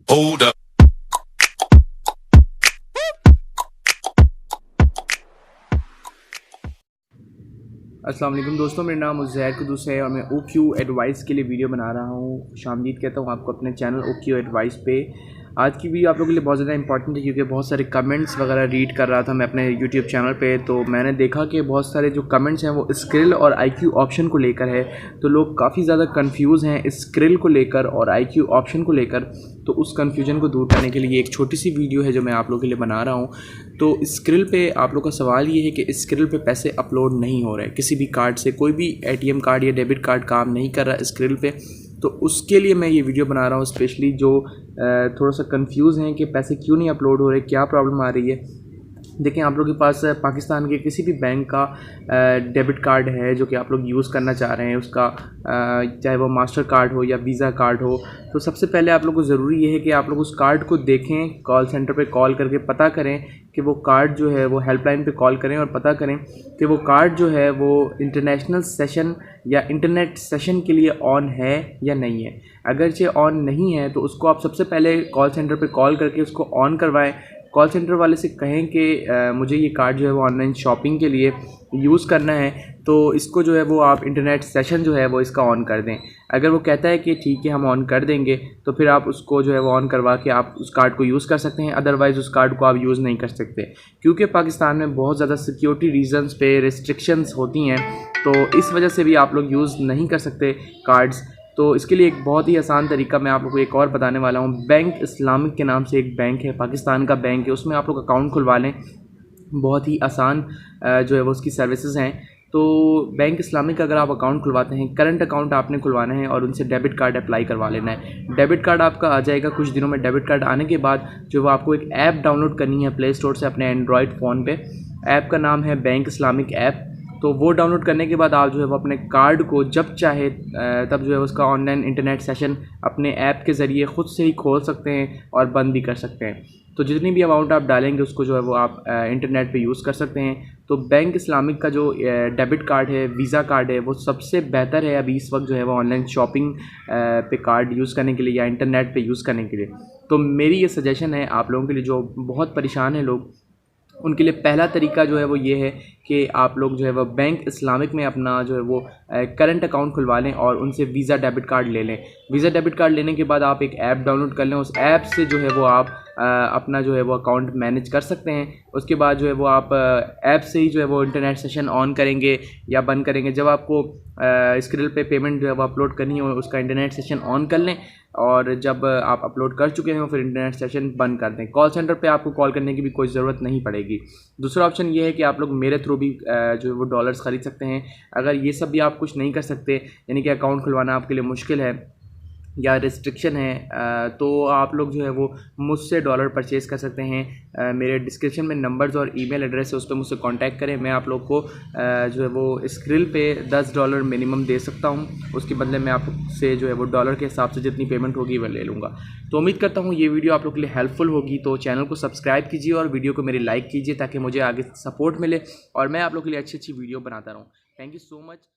Hold up. अस्सलाम वालेकुम दोस्तों, मेरा नाम उज़ैर कुदूस है और मैं OQ एडवाइस के लिए वीडियो बना रहा हूँ। खुशामदीद कहता हूँ आपको अपने चैनल OQ एडवाइस पे। आज की वीडियो आप लोगों के लिए बहुत ज़्यादा इंपॉर्टेंट है क्योंकि बहुत सारे कमेंट्स वगैरह रीड कर रहा था मैं अपने यूट्यूब चैनल पे, तो मैंने देखा कि बहुत सारे जो कमेंट्स हैं वो स्क्रिल और IQ ऑप्शन को लेकर है। तो लोग काफ़ी ज़्यादा कंफ्यूज हैं स्क्रिल को लेकर और IQ ऑप्शन को लेकर। तो उस कन्फ्यूजन को दूर करने के लिए एक छोटी सी वीडियो है जो मैं आप लोगों के लिए बना रहा हूँ। तो स्क्रिल पे आप लोग का सवाल ये है कि स्क्रिल पे पैसे अपलोड नहीं हो रहे, किसी भी कार्ड से कोई भी ATM कार्ड या डेबिट कार्ड काम नहीं कर रहा स्क्रिल पे। तो उसके लिए मैं ये वीडियो बना रहा हूँ स्पेशली जो थोड़ा सा कंफ्यूज हैं कि पैसे क्यों नहीं अपलोड हो रहे, क्या प्रॉब्लम आ रही है। देखें, आप लोग के पास पाकिस्तान के किसी भी बैंक का डेबिट कार्ड है जो कि आप लोग यूज़ करना चाह रहे हैं, उसका चाहे वो मास्टर कार्ड हो या वीज़ा कार्ड हो। तो सबसे पहले आप लोग को ज़रूरी ये है कि आप लोग उस कार्ड को देखें, कॉल सेंटर पे कॉल करके पता करें कि वो कार्ड जो है वो हेल्पलाइन पे कॉल करें और पता करें कि वो कार्ड जो है वो इंटरनेशनल सेशन या इंटरनेट सेशन के लिए ऑन है या नहीं है। अगर ये ऑन नहीं है तो उसको आप सबसे पहले कॉल सेंटर पे कॉल करके उसको ऑन करवाएं। कॉल सेंटर वाले से कहें कि मुझे ये कार्ड जो है वो ऑनलाइन शॉपिंग के लिए यूज़ करना है, तो इसको जो है वो आप इंटरनेट सेशन जो है वो इसका ऑन कर दें। अगर वो कहता है कि ठीक है हम ऑन कर देंगे, तो फिर आप उसको जो है वो ऑन करवा के आप उस कार्ड को यूज़ कर सकते हैं। अदरवाइज़ उस कार्ड को आप यूज़ नहीं कर सकते क्योंकि पाकिस्तान में बहुत ज़्यादा सिक्योरिटी रीजंस पे रिस्ट्रिक्शंस होती हैं, तो इस वजह से भी आप लोग यूज़ नहीं कर सकते कार्ड्स। तो इसके लिए एक बहुत ही आसान तरीका मैं आप लोगों को एक और बताने वाला हूँ। बैंक इस्लामिक के नाम से एक बैंक है, पाकिस्तान का बैंक है, उसमें आप लोग अकाउंट खुलवा लें। बहुत ही आसान जो है वो उसकी सर्विसेज हैं। तो बैंक इस्लामिक का अगर आप अकाउंट खुलवाते हैं, करंट अकाउंट आपने खुलवाना है और उनसे डेबिट कार्ड अप्लाई करवा लेना है। डेबिट कार्ड आपका आ जाएगा कुछ दिनों में। डेबिट कार्ड आने के बाद जो वो आपको एक ऐप डाउनलोड करनी है प्ले स्टोर से अपने एंड्रॉयड फ़ोन पे। ऐप का नाम है बैंक इस्लामिक ऐप। तो वो डाउनलोड करने के बाद आप जो है वो अपने कार्ड को जब चाहे तब जो है उसका ऑनलाइन इंटरनेट सेशन अपने ऐप के ज़रिए ख़ुद से ही खोल सकते हैं और बंद भी कर सकते हैं। तो जितनी भी अमाउंट आप डालेंगे उसको जो है वो आप इंटरनेट पे यूज़ कर सकते हैं। तो बैंक इस्लामिक का जो डेबिट कार्ड है, वीज़ा कार्ड है, वो सबसे बेहतर है अभी इस वक्त जो है वो ऑनलाइन शॉपिंग पे कार्ड यूज़ करने के लिए या इंटरनेट पे यूज़ करने के लिए। तो मेरी ये सजेशन है आप लोगों के लिए जो बहुत परेशान हैं लोग, उनके लिए पहला तरीका जो है वो ये है कि आप लोग जो है वो बैंक इस्लामिक में अपना जो है वो करंट अकाउंट खुलवा लें और उनसे वीज़ा डेबिट कार्ड ले लें। वीज़ा डेबिट कार्ड लेने के बाद आप एक ऐप डाउनलोड कर लें, उस ऐप से जो है वो आप अपना जो है वो अकाउंट मैनेज कर सकते हैं। उसके बाद जो है वो आप ऐप से ही जो है वो इंटरनेट सेशन ऑन करेंगे या बंद करेंगे। जब आपको स्क्रिल पे पेमेंट जो है वो अपलोड करनी हो उसका इंटरनेट सेशन ऑन कर लें और जब आप अपलोड कर चुके हो फिर इंटरनेट सेशन बंद कर दें। कॉल सेंटर पे आपको कॉल करने की भी कोई ज़रूरत नहीं पड़ेगी। दूसरा ऑप्शन ये है कि आप लोग मेरे थ्रू भी जो है वो डॉलर्स ख़रीद सकते हैं। अगर ये सब भी आप कुछ नहीं कर सकते, यानी कि अकाउंट खुलवाना आपके लिए मुश्किल है या रिस्ट्रिक्शन है, तो आप लोग जो है वो मुझसे डॉलर परचेज़ कर सकते हैं। मेरे डिस्क्रिप्शन में नंबर्स और ईमेल एड्रेस है, उस पर मुझसे कांटेक्ट करें। मैं आप लोग को जो है वो स्क्रिल पे $10 मिनिमम दे सकता हूँ। उसके बदले में आपसे जो है वो डॉलर के हिसाब से जितनी पेमेंट होगी वह ले लूँगा। तो उम्मीद करता हूँ ये वीडियो आप लोग के लिए हेल्पफुल होगी। तो चैनल को सब्सक्राइब कीजिए और वीडियो को मेरी लाइक कीजिए ताकि मुझे आगे सपोर्ट मिले और मैं आप लोग के लिए अच्छी अच्छी वीडियो बनाता रहूँ। Thank you so much.